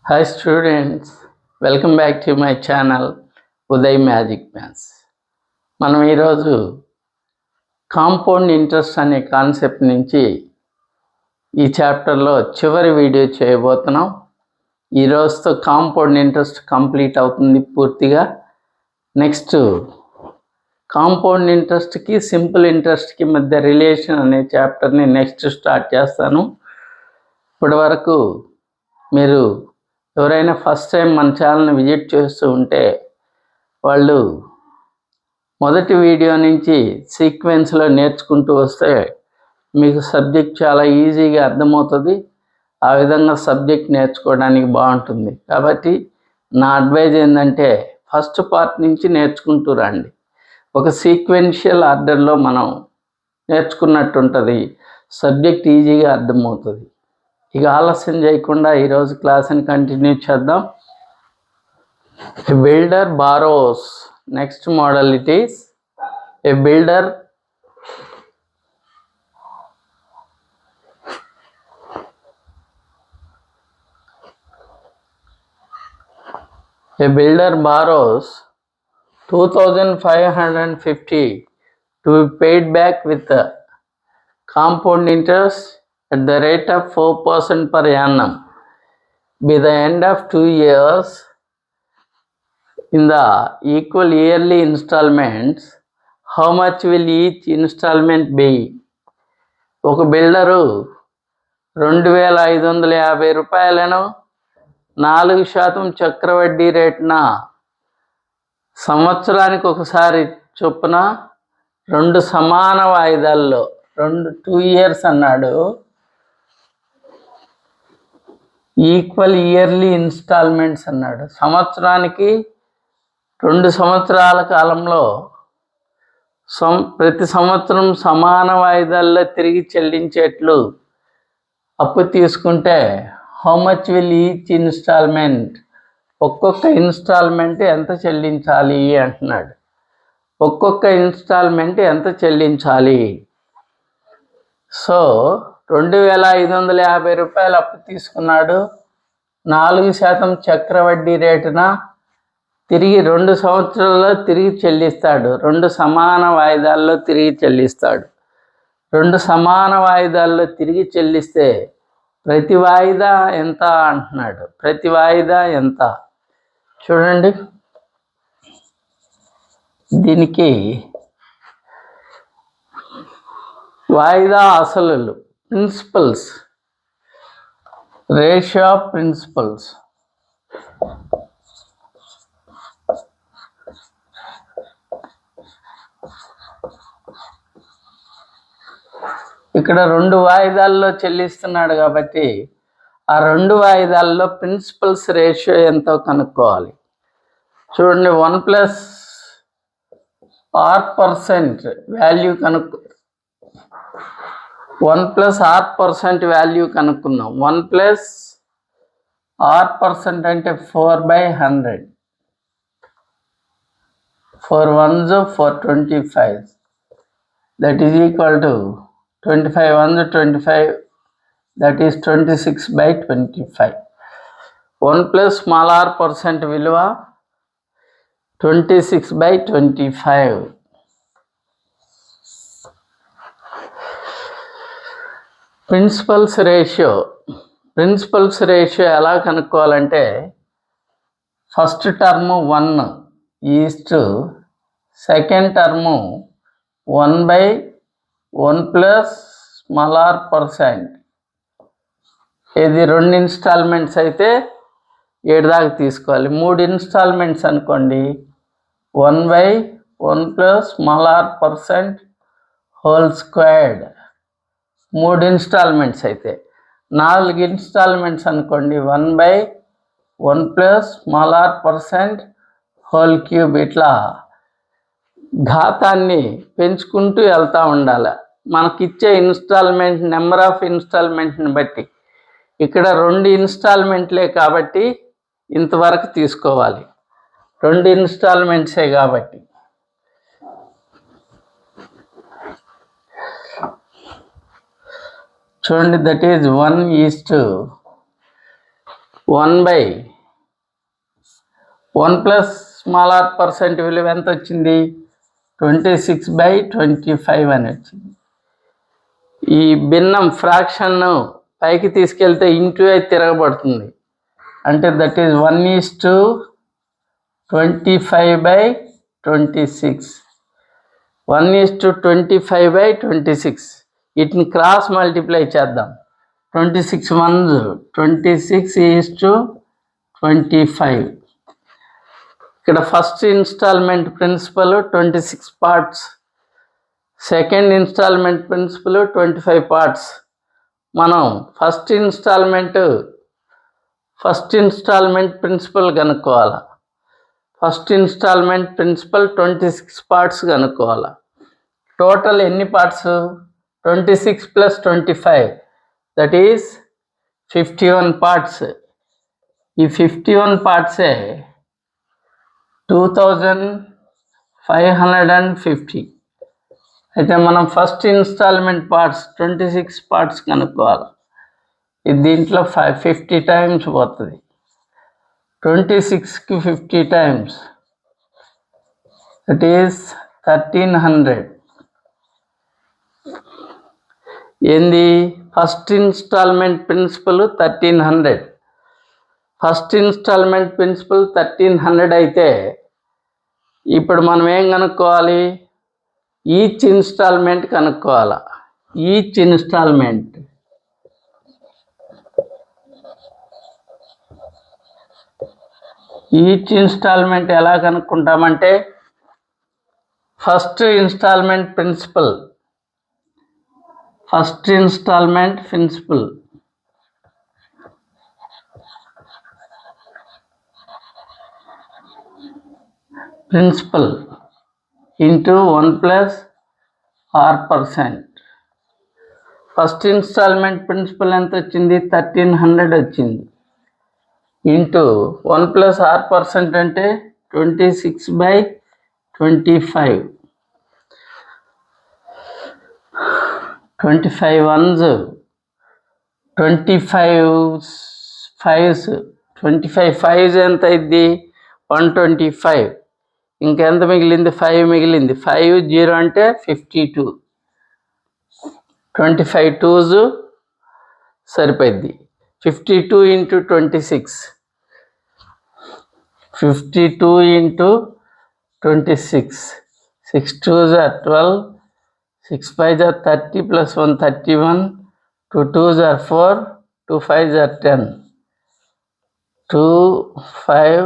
Hi students, welcome back to my channel Uday magic maths. మనం ఈరోజు compound interest అనే concept నుంచి ఈ చాప్టర్లో చివరి వీడియో చేయబోతున్నాం. ఈరోజుతో కాంపౌండ్ ఇంట్రెస్ట్ కంప్లీట్ అవుతుంది పూర్తిగా. నెక్స్ట్ కాంపౌండ్ ఇంట్రెస్ట్కి సింపుల్ ఇంట్రెస్ట్కి మధ్య రిలేషన్ అనే చాప్టర్ని నెక్స్ట్ స్టార్ట్ చేస్తాను. ఇప్పటి వరకు మీరు ఎవరైనా ఫస్ట్ టైం మన ఛానల్ని విజిట్ చేస్తూ ఉంటే వాళ్ళు మొదటి వీడియో నుంచి సీక్వెన్స్లో నేర్చుకుంటూ వస్తే మీకు సబ్జెక్ట్ చాలా ఈజీగా అర్థమవుతుంది. ఆ విధంగా సబ్జెక్ట్ నేర్చుకోవడానికి బాగుంటుంది. కాబట్టి నా అడ్వైజ్ ఏంటంటే ఫస్ట్ పార్ట్ నుంచి నేర్చుకుంటూ రండి. ఒక సీక్వెన్షియల్ ఆర్డర్లో మనం నేర్చుకున్నట్టు ఉంటుంది. సబ్జెక్ట్ ఈజీగా అర్థమవుతుంది. ఇక ఆలస్యం చేయకుండా ఈరోజు క్లాస్ని కంటిన్యూ చేద్దాం. A builder borrows. Next model it is a builder borrows 2,550 to be paid back with compound interest at the rate of 4% per annum. By the end of 2 years, in the equal yearly installments, how much will each installment be? ఒక builder 2,550 రూపాయలను 4% చక్రవడ్డీ రేటున సంవత్సరానికి ఒకసారి చొప్పున 2 సమాన వాయిదాల్లో 2 years అన్నాడు. Equal yearly instalments అన్నాడు. సంవత్సరానికి 2 సంవత్సరాల కాలంలో ప్రతి సంవత్సరం సమాన వాయిదాల్లో తిరిగి చెల్లించేట్లు అప్పు తీసుకుంటే how much will each installment, ఒక్కొక్క ఇన్స్టాల్మెంట్ ఎంత చెల్లించాలి అంటున్నాడు. ఒక్కొక్క ఇన్స్టాల్మెంట్ ఎంత చెల్లించాలి? సో 2,550 రూపాయలు అప్పు తీసుకున్నాడు. 4% చక్రవడ్డీ రేటున తిరిగి 2 సంవత్సరాల్లో తిరిగి చెల్లిస్తాడు. 2 సమాన వాయిదాల్లో తిరిగి చెల్లిస్తాడు. 2 సమాన వాయిదాల్లో తిరిగి చెల్లిస్తే ప్రతి వాయిదా ఎంత అంటున్నాడు. ప్రతి వాయిదా ఎంత చూడండి. దీనికి వాయిదా అసలులు ప్రిన్సిపల్స్, రేషియో ఆఫ్ ప్రిన్సిపల్స్. ఇక్కడ 2 వాయిదాల్లో చెల్లిస్తున్నాడు కాబట్టి ఆ 2 వాయిదాల్లో ప్రిన్సిపల్స్ రేషియో ఎంతో కనుక్కోవాలి. చూడండి, 1+r% వాల్యూ 1+r% వాల్యూ కనుక్కుందాం. 1+r% అంటే 4/100. 4 ones 425. That is equal to 25 ones 25. That is 26/25. 1+r% విలువ 26/25. ప్రిన్సిపల్స్ రేషియో ఎలా కనుక్కోవాలంటే first term 1 is second term 1/1+r%. ఇది 2 ఇన్స్టాల్మెంట్స్ అయితే 7 దాకా తీసుకోవాలి. 3 ఇన్స్టాల్మెంట్స్ అనుకోండి 1/1+r% హోల్ స్క్వేర్డ్. 3 ఇన్స్టాల్మెంట్స్ అయితే 4 ఇన్స్టాల్మెంట్స్ అనుకోండి 1/1+r% హోల్ క్యూబ్. ఇట్లా ఘాతాన్ని పెంచుకుంటూ వెళ్తూ ఉండాలి మనకిచ్చే ఇన్స్టాల్మెంట్ నెంబర్ ఆఫ్ ఇన్స్టాల్మెంట్ని బట్టి. ఇక్కడ 2 ఇన్స్టాల్మెంట్లే కాబట్టి ఇంతవరకు తీసుకోవాలి. 2 ఇన్స్టాల్మెంట్సే కాబట్టి చూడండి, that is 1:2. 1 plus small r percent విలువ ఎంత వచ్చింది? 26/25 అని వచ్చింది. ఈ భిన్నం ఫ్రాక్షన్ను పైకి తీసుకెళ్తే ఇంటూ అయితే తిరగబడుతుంది, అంటే దట్ ఈజ్ 1:25/26. 1:25/26. వీటిని క్రాస్ మల్టిప్లై చేద్దాం. 26 1s 26:25. ఇక్కడ first instalment principal 26 parts, second installment principal 25 parts. మనం ఫస్ట్ ఇన్స్టాల్మెంట్ ప్రిన్సిపల్ కనుక్కోవాలి. ఫస్ట్ ఇన్స్టాల్మెంట్ ప్రిన్సిపల్ 26 పార్ట్స్ కనుక్కోవాలి. టోటల్ ఎన్ని పార్ట్స్? 26 + 25, that is 51 parts. ఈ 51 పార్ట్సే 2550. అయితే మనం ఫస్ట్ ఇన్స్టాల్మెంట్ పార్ట్స్ 26 పార్ట్స్ కనుక్కోవాలి. ఇది దీంట్లో 50 టైమ్స్ పోతుంది. 26కి 50 టైమ్స్, దట్ ఈస్ 1300. ఏంది? First instalment principal 1300. First instalment principal 1300 అయితే ఇప్పుడు మనం ఏం కనుక్కోవాలి? ఈచ్ ఇన్స్టాల్మెంట్ కనుక్కోవాలి. ఈచ్ ఇన్స్టాల్మెంట్ ఎలా కనుక్కుంటామంటే, first instalment principal into 1 + r%. First instalment principal ఎంత వచ్చింది? 1300 వచ్చింది. ఇంటూ 1 + r% అంటే 26/25. 25 1s 25 5s ఎంత అయింది? 125. ఇంకెంత మిగిలింది? 5 మిగిలింది. 5 0 అంటే 52. 25 2s సరిపోద్ది. 52 × 26. 52 × 26. 6 2s are 12. 6 5s are 30 + 1 31. 2 2s are 4. 2 5s are 10. 2 5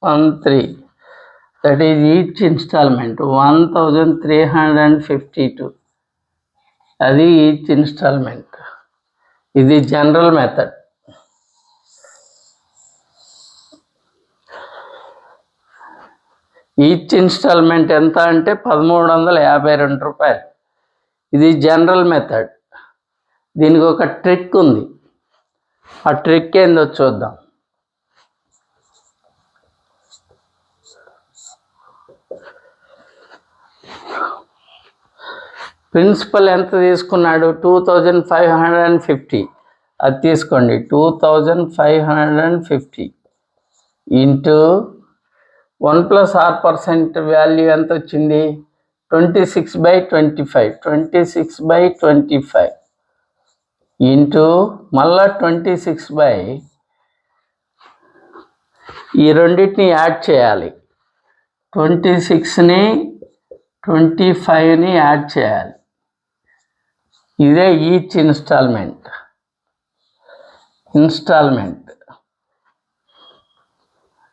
1 3. That is each installment 1352. అది ఈచ్ ఇన్స్టాల్మెంట్. ఇది జనరల్ మెథడ్. ఈచ్ ఇన్స్టాల్మెంట్ ఎంత అంటే 1352 రూపాయలు. ఇది జనరల్ మెథడ్. దీనికి ఒక ట్రిక్ ఉంది. ఆ ట్రిక్ ఏందో చూద్దాం. ప్రిన్సిపల్ ఎంత తీసుకున్నాడు? 2550. అది తీసుకోండి. 2550 ఇంటూ 1 + r% వాల్యూ ఎంత వచ్చింది? 26/25. 26/25 ఇంటూ మళ్ళా 26 ఈ రెండింటిని యాడ్ చేయాలి. 26ని 25ని యాడ్ చేయాలి. ఇదే ఈచ్ ఇన్స్టాల్మెంట్.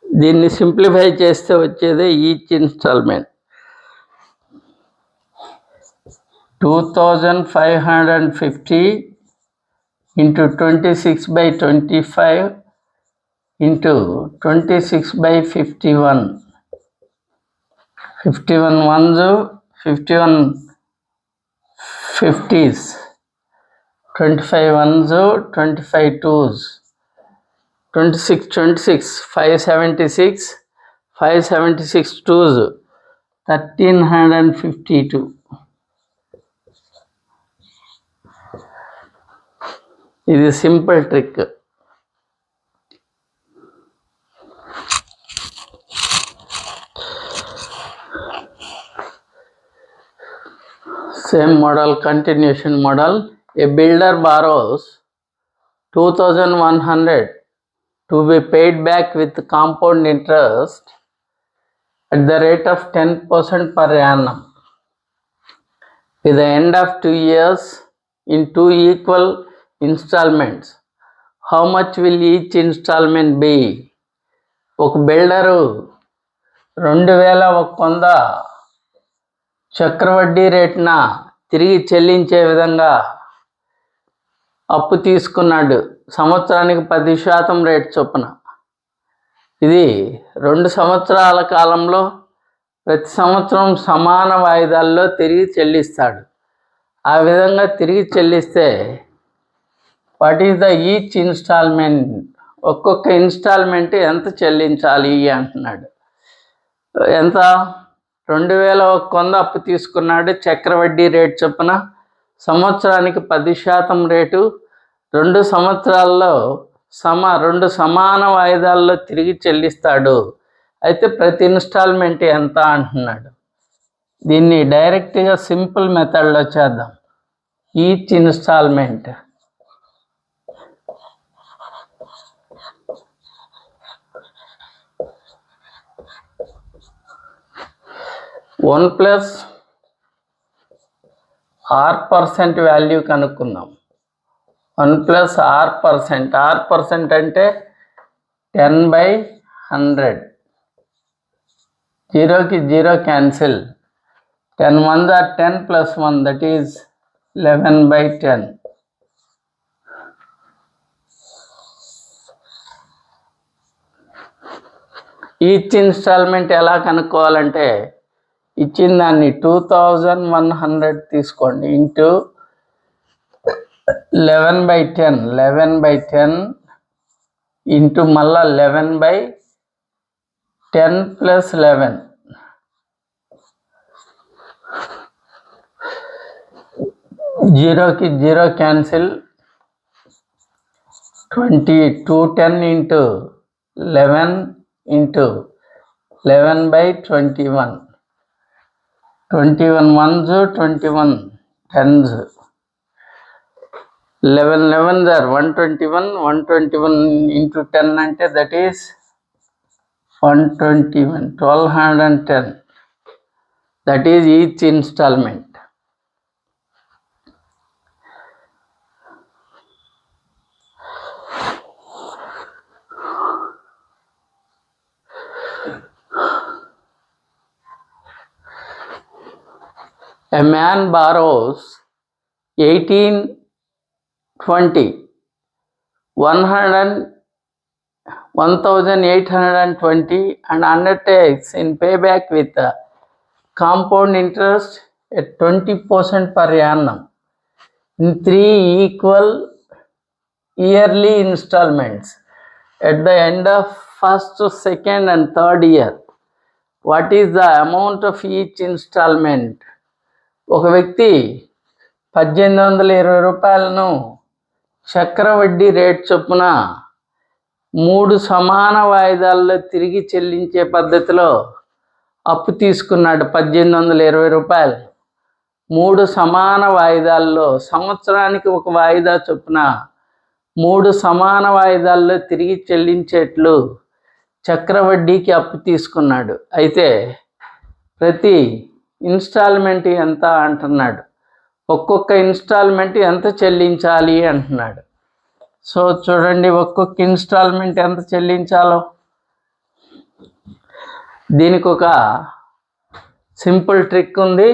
దీన్ని సింప్లిఫై చేస్తే వచ్చేదే each instalment. 2550 into 26/25 into 26/51. 51 1s 51 50s. 25 1s 25 2s. 26 576. 576 2s 1352. ఇది simple trick. Same model, continuation model. A builder borrows 2,100 to be paid back with compound interest at the rate of 10% per annum. With the end of 2 years in 2 equal installments, how much will each installment be? ఒక builder 2,100 చక్రవడ్డీ రేటున తిరిగి చెల్లించే విధంగా అప్పు తీసుకున్నాడు. సంవత్సరానికి 10% rate చొప్పున. ఇది 2 సంవత్సరాల కాలంలో ప్రతి సంవత్సరం సమాన వాయిదాల్లో తిరిగి చెల్లిస్తాడు. ఆ విధంగా తిరిగి చెల్లిస్తే what is the each installment, ఒక్కొక్క ఇన్స్టాల్మెంట్ ఎంత చెల్లించాలి అంటున్నాడు. ఎంత? 2,100 అప్పు తీసుకున్నాడు చక్రవడ్డీ రేటు చొప్పున. సంవత్సరానికి 10% రేటు. 2 సంవత్సరాల్లో 2 సమాన వాయిదాల్లో తిరిగి చెల్లిస్తాడు. అయితే ప్రతి ఇన్స్టాల్మెంట్ ఎంత అంటున్నాడు. దీన్ని డైరెక్ట్గా సింపుల్ మెథడ్లో చేద్దాం. Each installment one plus R% value కనుక్కుందాం. 1 + R%. R% అంటే 10/100. 0కి 0 cancel. 10 1s are 10 + 1, that is 11/10. Each instalment ఎలా కనుక్కోవాలంటే ఇచ్చిన దాన్ని 2,100 తీసుకోండి ఇంటూ 11/10. 11/10 ఇంటూ మళ్ళా 11/10 + 11. 0కి 0 cancel. 210 into 11 into 11/21. 21 1s, 21 10s. 11 11s are 121. 121 into 10 అంటే that is 121. 1,210. That is each installment. A man borrows 1,820 and undertakes in payback with compound interest at 20% per annum in 3 equal yearly installments at the end of first, second and third year. What is the amount of each installment? ఒక వ్యక్తి 1,820 రూపాయలను చక్రవడ్డీ rate చొప్పున 3 సమాన వాయిదాల్లో తిరిగి చెల్లించే పద్ధతిలో అప్పు తీసుకున్నాడు. 1,820 రూపాయలు 3 సమాన వాయిదాల్లో, సంవత్సరానికి ఒక వాయిదా చొప్పున 3 సమాన వాయిదాల్లో తిరిగి చెల్లించేట్లు చక్రవడ్డీకి అప్పు తీసుకున్నాడు. అయితే ప్రతి ఇన్స్టాల్మెంట్ ఎంత అంటున్నాడు. ఒక్కొక్క ఇన్స్టాల్మెంట్ ఎంత చెల్లించాలి అంటున్నాడు. సో చూడండి, ఒక్కొక్క ఇన్స్టాల్మెంట్ ఎంత చెల్లించాలో దీనికి ఒక సింపుల్ ట్రిక్ ఉంది.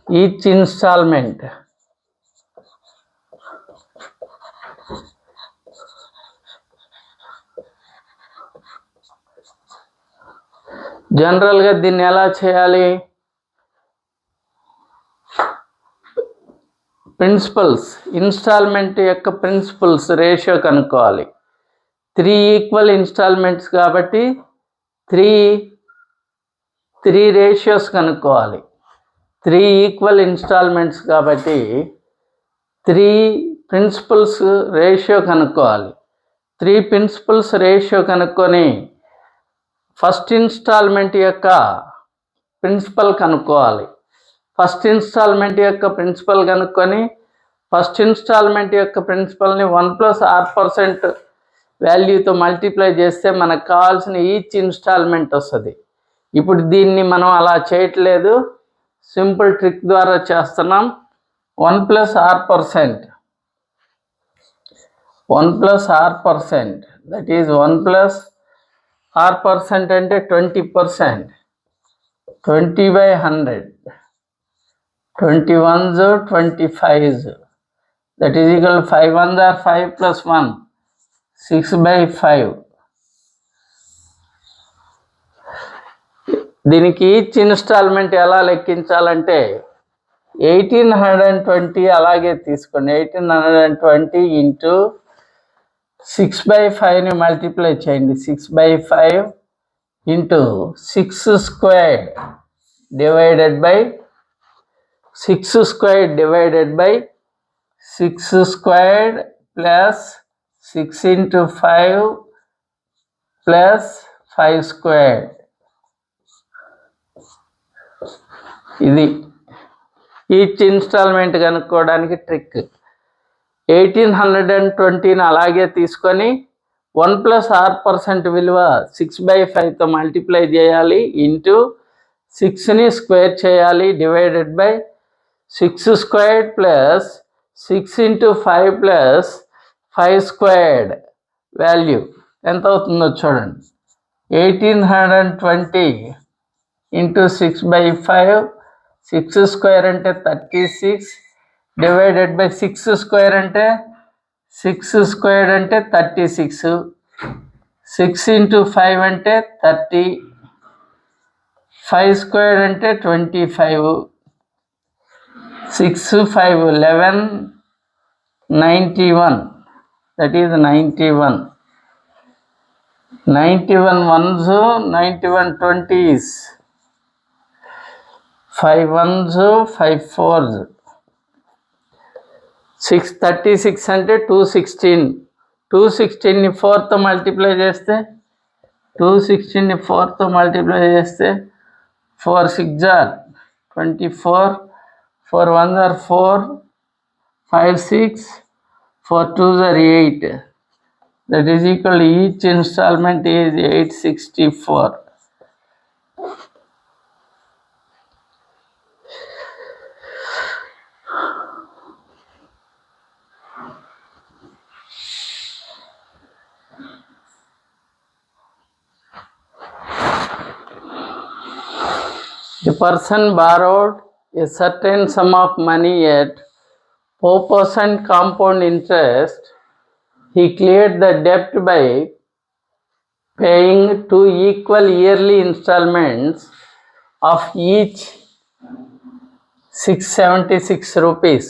ఈచ్ ఇన్స్టాల్మెంట్ జనరల్గా దీన్ని ఎలా చేయాలి? ప్రిన్సిపల్స్, ఇన్స్టాల్మెంట్ యొక్క ప్రిన్సిపల్స్ రేషియో కనుక్కోవాలి. 3 ఈక్వల్ ఇన్స్టాల్మెంట్స్ కాబట్టి 3 రేషియోస్ కనుక్కోవాలి. 3 ఈక్వల్ ఇన్స్టాల్మెంట్స్ కాబట్టి 3 ప్రిన్సిపల్స్ రేషియో కనుక్కోవాలి. 3 ప్రిన్సిపల్స్ రేషియో కనుక్కొని ఫస్ట్ ఇన్స్టాల్మెంట్ యొక్క ప్రిన్సిపల్ కనుక్కోవాలి. ఫస్ట్ ఇన్స్టాల్మెంట్ యొక్క ప్రిన్సిపల్ కనుక్కొని ఫస్ట్ ఇన్స్టాల్మెంట్ యొక్క ప్రిన్సిపల్ని 1+r% వాల్యూతో మల్టిప్లై చేస్తే మనకు కావాల్సిన ఈచ్ ఇన్స్టాల్మెంట్ వస్తుంది. ఇప్పుడు దీన్ని మనం అలా చేయట్లేదు, సింపుల్ ట్రిక్ ద్వారా చేస్తున్నాం. 1+r%, 1+r%, that is 1+r% అంటే 20%, 20/100, 21s 25s, that is equal to 5 1s are 5 plus 1, 6/5. దీనికి ఈచ్ ఇన్స్టాల్మెంట్ ఎలా లెక్కించాలంటే 1820 అలాగే తీసుకోండి. 1820 ఇంటూ 6/5ని మల్టిప్లై చేయండి. 6/5 into 6² divided by 6² divided by 6² plus 6 into 5 plus 5². ఇది ఈచ్ ఇన్స్టాల్మెంట్ కనుక్కోవడానికి ట్రిక్. 1820ని అలాగే తీసుకొని 1+r% విలువ 6/5తో మల్టిప్లై చేయాలి, ఇంటూ 6ని స్క్వేర్ చేయాలి, divided by 6² plus 6 into 5 plus 5² value ఎంత అవుతుందో చూడండి. 1820 ఇంటూ 6/5, 6² అంటే 36 డివైడెడ్ బై 6² అంటే 6² అంటే 36, 6 ఇంటూ 5 అంటే 30, 5² అంటే 25, 6 5 11, 91, that is 91, 91 ones, 91 20s, 5 ones, 5 4s, 636 అంటే 216, 216ని 4తో మల్టిప్లై చేస్తే 216ని 4తో మల్టిప్లై చేస్తే 4 6 are 24, 4 1s are 4, 5 6, 4 2s are 8, that is equal to each installment is 864. The person borrowed a certain sum of money at 4% compound interest. He cleared the debt by paying 2 equal yearly installments of each 676 rupees.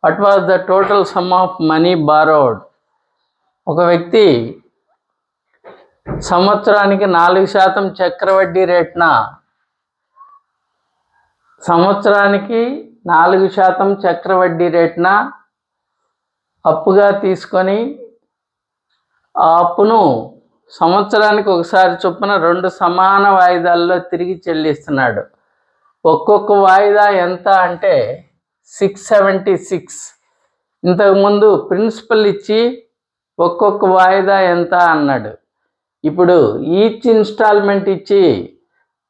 What was the total sum of money borrowed? ఒక వ్యక్తి సంవత్సరానికి 4% చక్రవడ్డీ రేట్న అప్పుగా తీసుకొని ఆ అప్పును సంవత్సరానికి ఒకసారి చొప్పున 2 సమాన వాయిదాల్లో తిరిగి చెల్లిస్తున్నాడు. ఒక్కొక్క వాయిదా ఎంత అంటే 676. ఇంతకుముందు ప్రిన్సిపల్ ఇచ్చి ఒక్కొక్క వాయిదా ఎంత అన్నాడు. ఇప్పుడు ఈచ్ ఇన్స్టాల్మెంట్ ఇచ్చి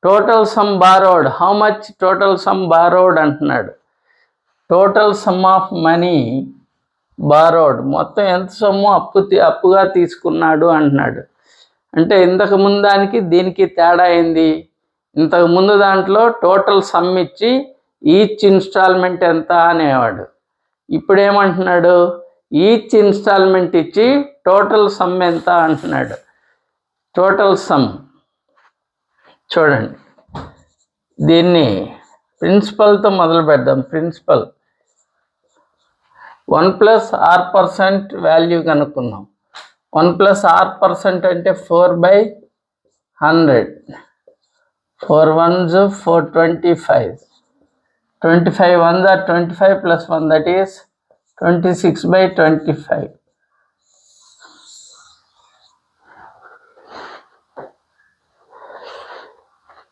total sum borrowed, how much total sum borrowed అంటున్నాడు. Total sum of money borrowed, మొత్తం ఎంత సొమ్ము అప్పుగా తీసుకున్నాడు అంటున్నాడు. అంటే ఇంతకు ముందు దానికి దీనికి తేడా ఏంది? ఇంతకు ముందు దాంట్లో టోటల్ సమ్ ఇచ్చి ఈచ్ ఇన్స్టాల్మెంట్ ఎంత అనేవాడు. ఇప్పుడేమంటున్నాడు? ఈచ్ ఇన్స్టాల్మెంట్ ఇచ్చి టోటల్ సమ్ ఎంత అంటున్నాడు. టోటల్ సమ్ చూడండి, దీన్ని ప్రిన్సిపల్తో మొదలు పెడదాం. Principal 1+r% value కనుక్కున్నాం. 1+r% అంటే 4/100, 4 1s 4 25, 25 1s are 25 plus 1, that is 26/25.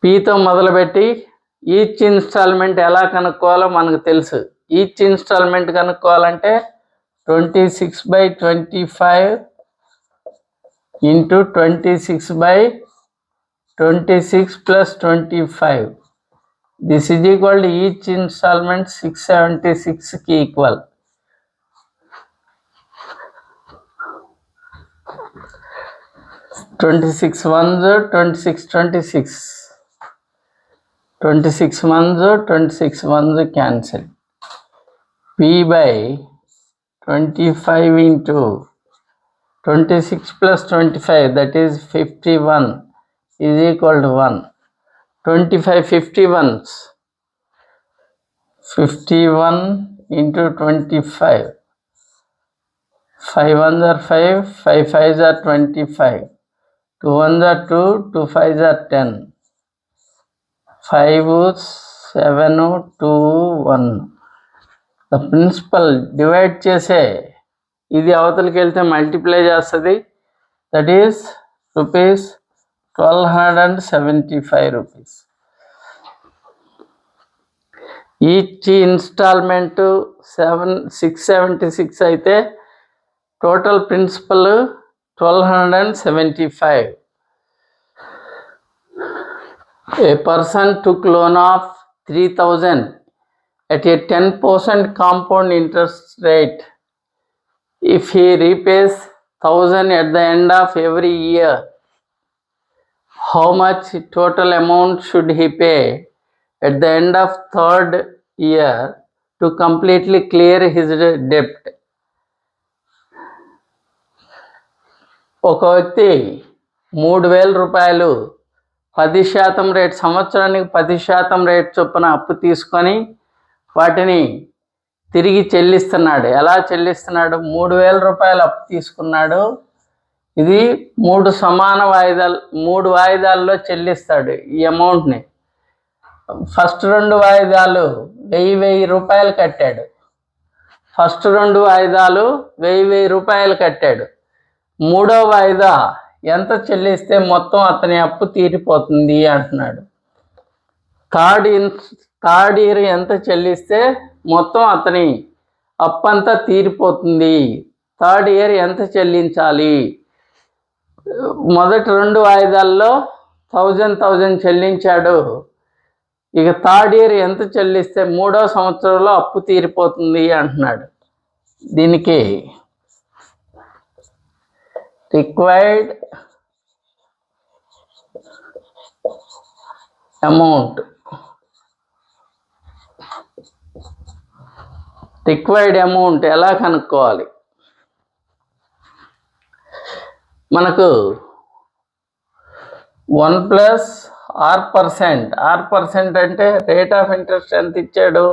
పీతో మొదలుపెట్టి ఈచ్ ఇన్స్టాల్మెంట్ ఎలా కనుక్కోవాలో మనకు తెలుసు. ఈచ్ ఇన్స్టాల్మెంట్ కనుక్కోవాలంటే 26/25 into 26/26 plus 25. This is equal to each instalment 676కి equal. Twenty-six ones, 26 ones cancel. P by 25 into 26 plus 25, that is 51, is equal to 1. 25 51s. 51 into 25. 5 ones are 5, 5 5s are 25. 2 ones are 2, 2 5s are 10. 5 7 2 1. The principal divide చేసే ఇది అవతలకి వెళ్తే multiply చేస్తుంది. That is rupees 1275 rupees. Each installment 676 అయితే total principal 1275. A person took loan of 3000 at a 10% compound interest rate. If he repays 1000 at the end of every year, how much total amount should he pay at the end of third year to completely clear his debt? ఒక వ్యక్తి 3000 రూపాయలు 10% rate, సంవత్సరానికి 10% rate చొప్పున అప్పు తీసుకొని వాటిని తిరిగి చెల్లిస్తున్నాడు. ఎలా చెల్లిస్తున్నాడు? 3000 రూపాయలు అప్పు తీసుకున్నాడు. ఇది 3 వాయిదాల్లో చెల్లిస్తాడు ఈ అమౌంట్ని. ఫస్ట్ 2 వాయిదాలు 1000 రూపాయలు కట్టాడు. ఫస్ట్ 2 వాయిదాలు 1000 రూపాయలు కట్టాడు. 3వ వాయిదా ఎంత చెల్లిస్తే మొత్తం అతని అప్పు తీరిపోతుంది అంటున్నాడు. థర్డ్ ఇయర్ ఎంత చెల్లిస్తే మొత్తం అతని అప్పు అంతా తీరిపోతుంది. థర్డ్ ఇయర్ ఎంత చెల్లించాలి? మొదటి 2 వాయిదాల్లో 1000 చెల్లించాడు. ఇక థర్డ్ ఇయర్ ఎంత చెల్లిస్తే 3వ సంవత్సరంలో అప్పు తీరిపోతుంది అంటున్నాడు. దీనికి రిక్వైర్డ్ అమౌంట్ ఎలా కనుక్కోవాలి? మనకు 1 ప్లస్ R%. R% అంటే రేట్ ఆఫ్ ఇంట్రెస్ట్ ఎంత ఇచ్చాడు?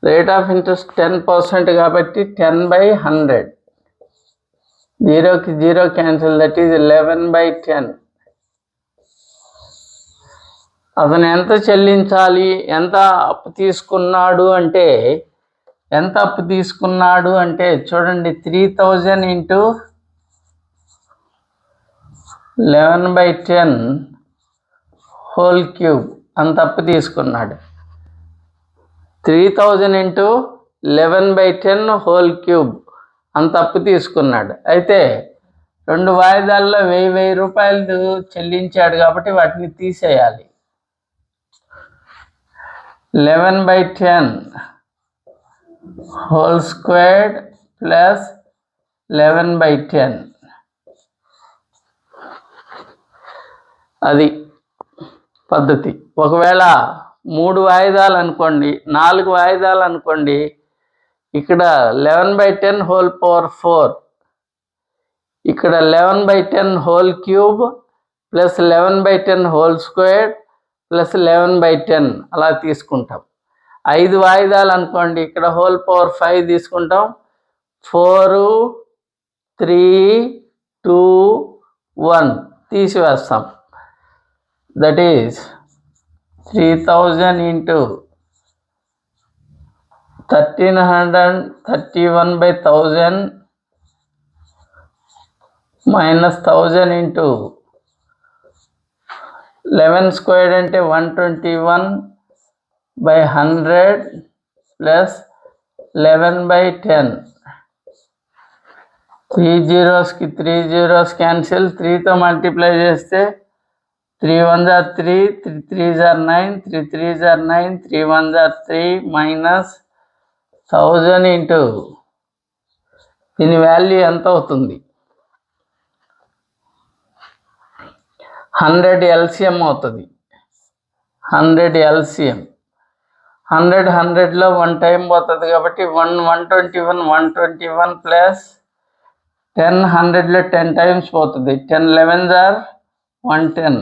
రేట్ ఆఫ్ ఇంట్రెస్ట్ 10% కాబట్టి 10/100. 0కి 0 క్యాన్సిల్, దట్ ఈజ్ 11/10. అతను ఎంత చెల్లించాలి? ఎంత అప్పు తీసుకున్నాడు అంటే చూడండి, 3000 ఇంటూ 11/10 హోల్ క్యూబ్ అంత అప్పు తీసుకున్నాడు. 3000 ఇంటూ 11/10 హోల్ క్యూబ్ అంత అప్పు తీసుకున్నాడు. అయితే 2 వాయిదాల్లో 1000 రూపాయలు చెల్లించాడు కాబట్టి వాటిని తీసేయాలి. 11/10 హోల్ స్క్వేర్డ్ ప్లస్ 11/10. అది పద్ధతి. ఒకవేళ 3 వాయిదాలు అనుకోండి, 4 వాయిదాలు అనుకోండి, ఇక్కడ 11/10 హోల్ పవర్ 4, ఇక్కడ 11/10 whole cube plus 11/10 whole square plus 11/10 అలా తీసుకుంటాం. 5 వాయిదాలు అనుకోండి, ఇక్కడ హోల్ పవర్ 5 తీసుకుంటాం. 4 3 2 1 తీసివేస్తాం. That is 3000 into 1331/1000 minus 1000 into 11 squared అంటే 121/100 ప్లస్ 11/10. 3 zeros కి 3 zeros క్యాన్సిల్. 3తో మల్టిప్లై చేస్తే 3 1s are 3, 3 3s are 9, 3 3s are 9, 3 1s are 3 minus 1000 into దీని వాల్యూ ఎంత అవుతుంది? 100 LCM అవుతుంది. 100 LCM. 100లో 1 టైం పోతుంది కాబట్టి 121 ప్లస్ 10 100లో 10 టైమ్స్ పోతుంది. 10 11s are 110.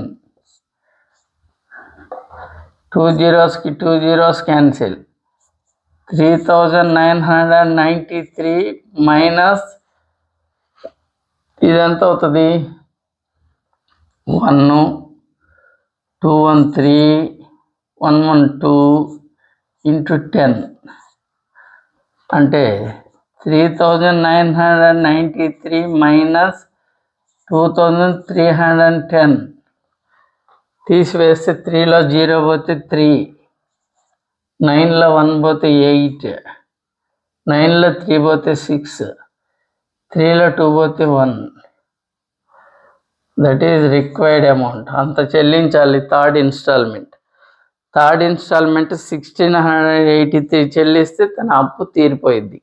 2 zeros కి 2 zeros క్యాన్సిల్. 3993 మైనస్ ఇదెంత అవుతుంది? 1 213 112 ఇంటూ 10 అంటే 3993 మైనస్ 2310. తీసివేస్తే 3లో 0 పోతే 3, 9లో 1 పోతే 8, 9లో 3 పోతే 6, 3లో 2 పోతే 1. That is required amount. అంత చెల్లించాలి. థర్డ్ ఇన్స్టాల్మెంట్ 1683 చెల్లిస్తే తన అప్పు తీరిపోయింది.